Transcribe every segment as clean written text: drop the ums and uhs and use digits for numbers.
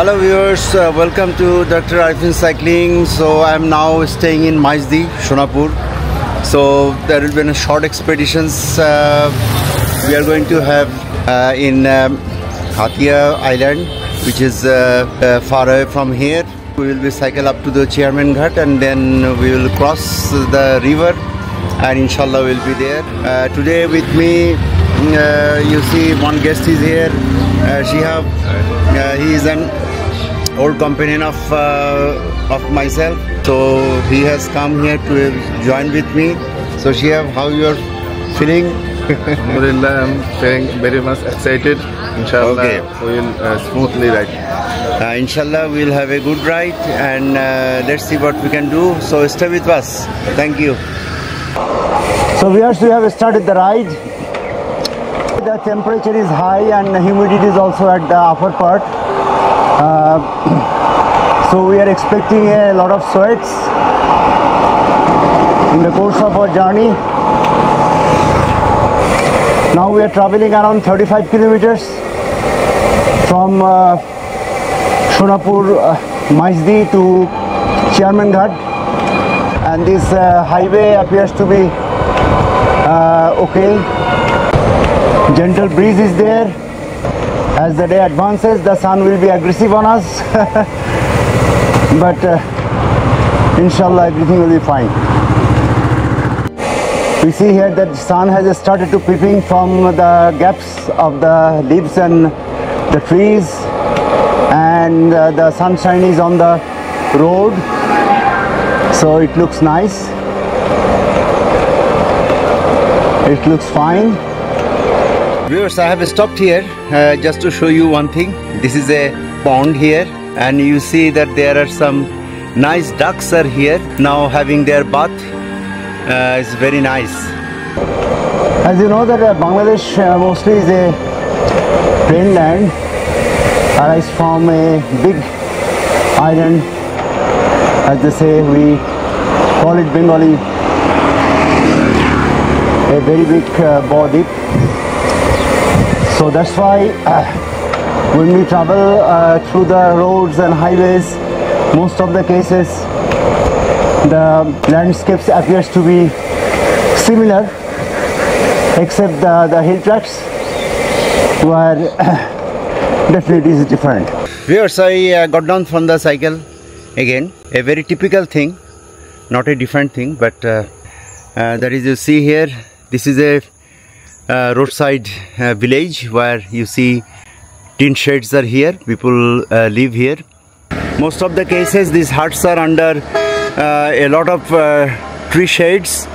Hello viewers, welcome to Dr. Arifin Cycling. So I am now staying in Majdi, Shonapur. So there will be a short expeditions we are going to have in Hatia Island, which is far away from here. We will be cycle up to the Chairman Ghat and then we will cross the river and inshallah we will be there. Today with me you see one guest is here, Shihab. He is an old companion of myself, so he has come here to join with me. So Shihab, how you are feeling? Alhamdulillah, I'm feeling very much excited. Inshallah, okay. We will smoothly ride. Inshallah, we will have a good ride and let's see what we can do. So stay with us. Thank you. So we have started the ride. The temperature is high and the humidity is also at the upper part. So we are expecting a lot of sweats in the course of our journey. Now we are traveling around 35 kilometers from Shonapur, Majdi to Chairman Ghat, and this highway appears to be okay. Gentle breeze is there. As the day advances, the sun will be aggressive on us, but inshallah everything will be fine. We see here that the sun has started to peeping from the gaps of the leaves and the trees, and the sunshine is on the road, so it looks nice. It looks fine. Viewers, I have stopped here just to show you one thing. This is a pond here, and you see that there are some nice ducks are here now having their bath. It's very nice. As you know that Bangladesh mostly is a plain land, arise from a big island, as they say. We call it Bengali, a very big Bawdip. So that's why when we travel through the roads and highways, most of the cases the landscapes appears to be similar, except the hill tracks where definitely is different. Viewers, I got down from the cycle again. A very typical thing, not a different thing, but that is, you see here, this is a roadside village where you see tin sheds are here. People live here. Most of the cases these huts are under a lot of tree shades,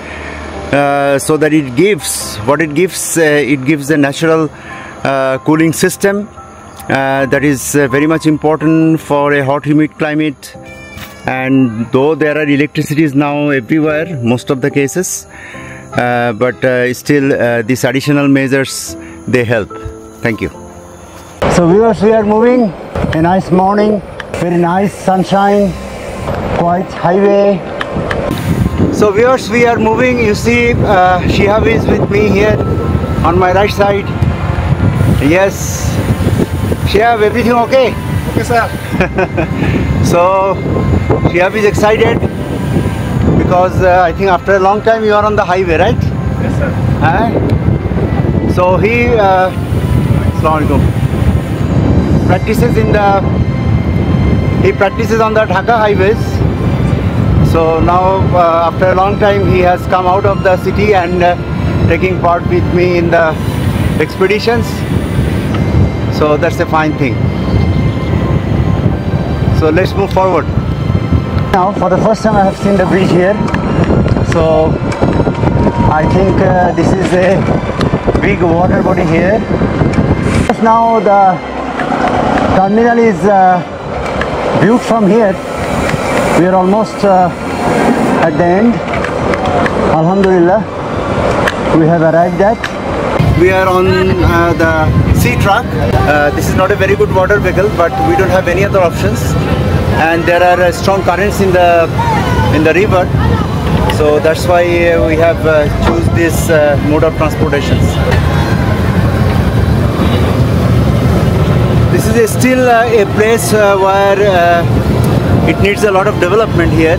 so that it gives what it gives. It gives a natural cooling system that is very much important for a hot humid climate. And though there are electricities now everywhere, most of the cases, but still these additional measures, they help. Thank you. So viewers, we are moving. A nice morning, very nice sunshine, quiet highway. So viewers, we are moving. You see Shihab is with me here on my right side. Yes, Shihab, everything okay? Okay, sir. So Shihab is excited because I think after a long time you are on the highway, right? Yes, sir. So he practices on the Dhaka highways. So now after a long time he has come out of the city and taking part with me in the expeditions. So that's a fine thing. So let's move forward. Now for the first time I have seen the bridge here, so I think this is a big water body here. Just now the terminal is viewed from here. We are almost at the end. Alhamdulillah, we have arrived at. We are on the sea truck. This is not a very good water vehicle, but we don't have any other options. And there are strong currents in the river, so that's why we have choose this mode of transportation. This is still a place where it needs a lot of development here.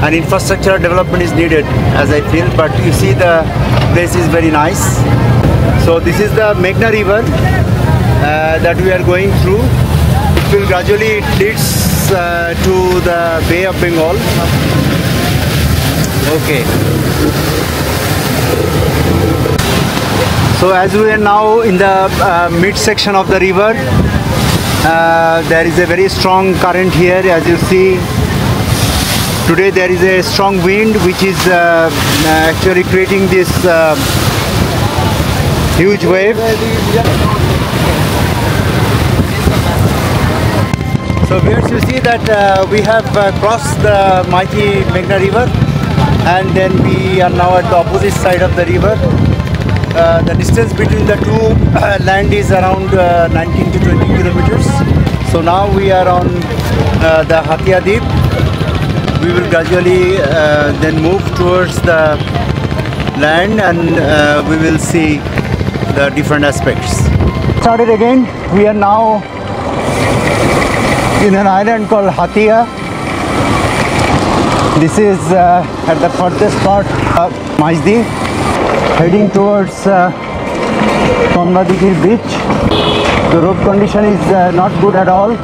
And infrastructure development is needed, as I feel, but you see the place is very nice. So this is the Meghna river that we are going through. It will gradually leads to the Bay of Bengal. Okay. So as we are now in the mid section of the river, there is a very strong current here, as you see. Today there is a strong wind which is actually creating this huge wave. So viewers, you see that we have crossed the mighty Meghna river, and then we are now at the opposite side of the river. The distance between the two land is around 19 to 20 kilometers. So now we are on the Hatia Deep. We will gradually then move towards the land, and we will see the different aspects. Started again. We are now in an island called Hatia. This is at the furthest part of Majdi, heading towards Kamladikir beach. The road condition is not good at all.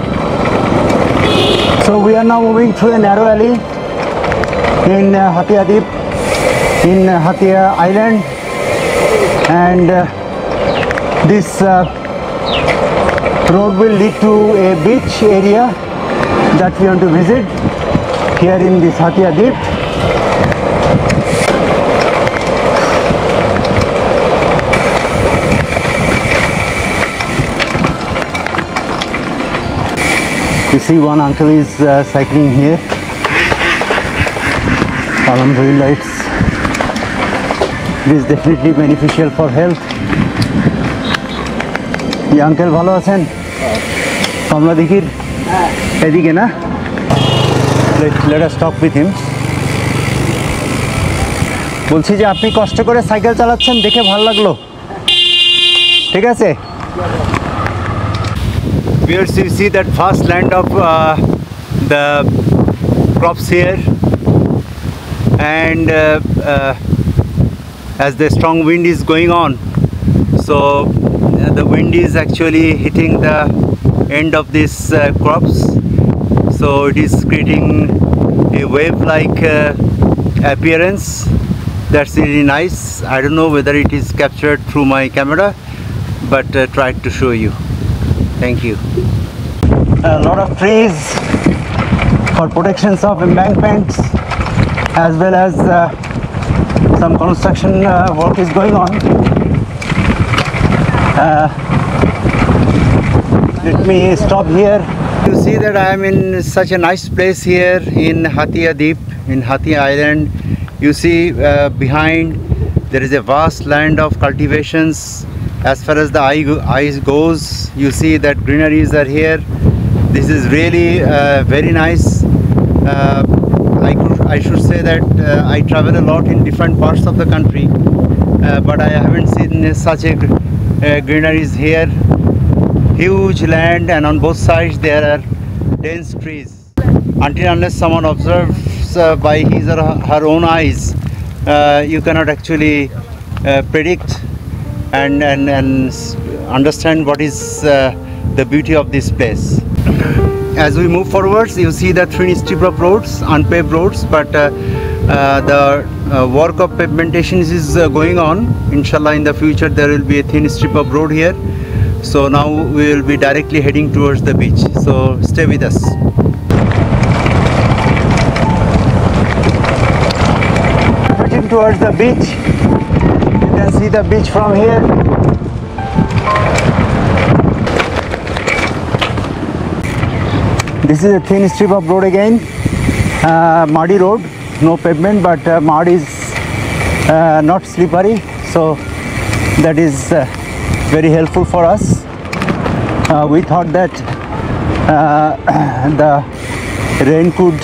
So we are now moving through a narrow alley in Hatia Deep, in Hatia Island, and this road will lead to a beach area that we want to visit here in this Hatia Deep. You see one uncle is cycling here. Alhamdulillah, it is definitely beneficial for health. ये uncle ভালো আছেন? কমলাদিঘির এদিকে না? Let us talk with him. বলছি যে আপনি কষ্ট করে সাইকেল চালাচ্ছেন দেখে ভালো লাগলো। ঠিক আছে? Viewers, you see that vast land of the crops here, and as the strong wind is going on, so the wind is actually hitting the end of these crops, so it is creating a wave-like appearance. That's really nice. I don't know whether it is captured through my camera, but tried to show you. Thank you. A lot of trees for protections of embankments, as well as some construction work is going on. Let me stop here. You see that I am in such a nice place here in Hatia Deep, in Hatia Island. You see behind there is a vast land of cultivations. As far as the eye goes, you see that greeneries are here. This is really very nice. I should say that I travel a lot in different parts of the country, but I haven't seen such a greeneries here. Huge land, and on both sides there are dense trees. Until unless someone observes by his or her own eyes, you cannot actually predict and understand what is the beauty of this place. As we move forwards, you see the thin strip of roads, unpaved roads, but the work of pavimentation is going on. Inshallah, in the future there will be a thin strip of road here. So now we will be directly heading towards the beach. So stay with us. Heading towards the beach. You can see the beach from here. This is a thin strip of road again, muddy road, no pavement, but mud is not slippery, so that is very helpful for us. We thought that the rain could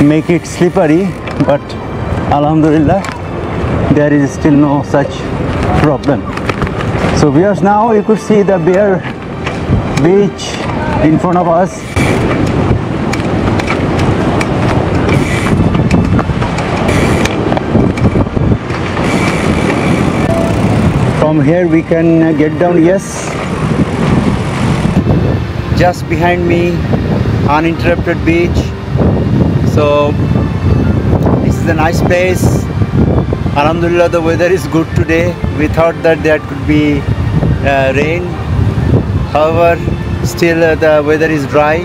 make it slippery, but Alhamdulillah there is still no such problem. So viewers, now you could see the Bear Beach in front of us. From here we can get down. Yes, just behind me, uninterrupted beach. So this is a nice place. Alhamdulillah, the weather is good today. We thought that there could be rain. However, still the weather is dry.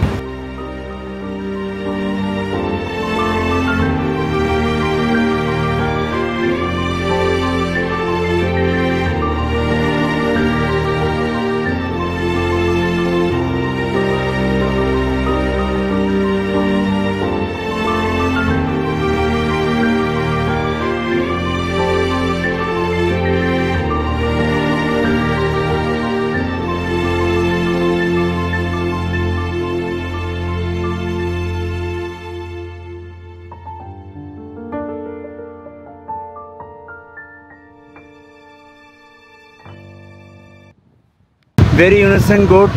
Very innocent goat,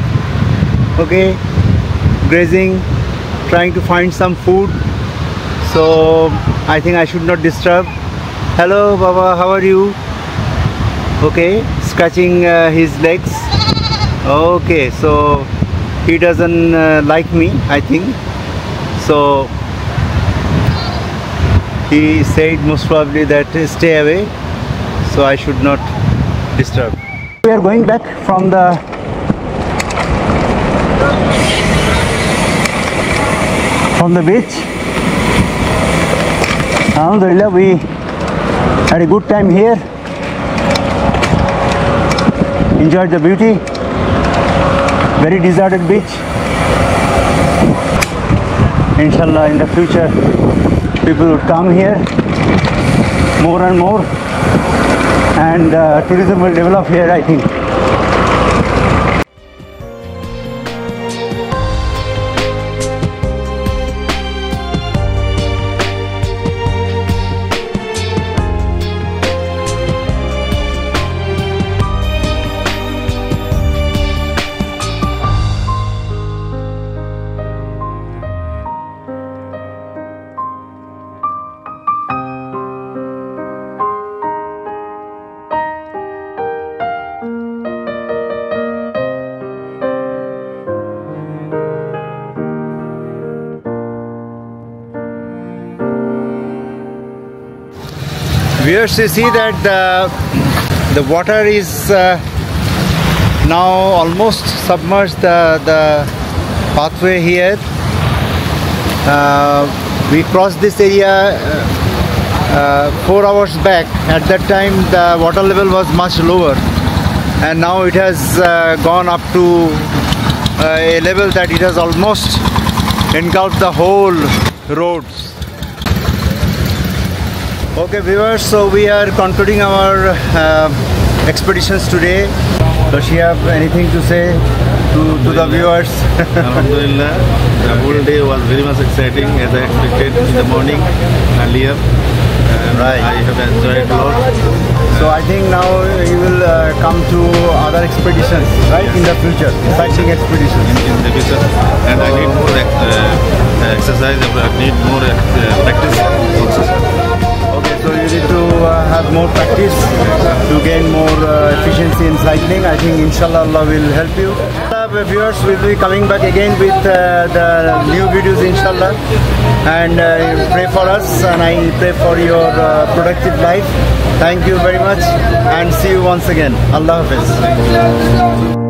okay, grazing, trying to find some food. So I think I should not disturb. Hello Baba, how are you? Okay, scratching his legs. Okay, so he doesn't like me, I think. So he said most probably that stay away, so I should not disturb. We are going back from the beach. Alhamdulillah, we had a good time here, enjoyed the beauty. Very deserted beach. Inshallah, in the future people would come here more and more, and tourism will develop here, I think. Viewers, you see that the water is now almost submerged the pathway here. We crossed this area 4 hours back. At that time the water level was much lower, and now it has gone up to a level that it has almost engulfed the whole roads. Okay viewers, so we are concluding our expeditions today. Does she have anything to say to the viewers? Alhamdulillah, the whole day was very much exciting as I expected in the morning earlier. Right. I have enjoyed a lot. So I think now you will come to other expeditions, right? Yes. In the future, sightseeing expeditions. In the future, and I need more exercise. I need more practice also. Okay, so you need to have more practice to gain more efficiency in cycling. I think inshallah Allah will help you. Viewers, will be coming back again with the new videos inshallah, and pray for us, and I pray for your productive life. Thank you very much, and see you once again. Allah Hafiz.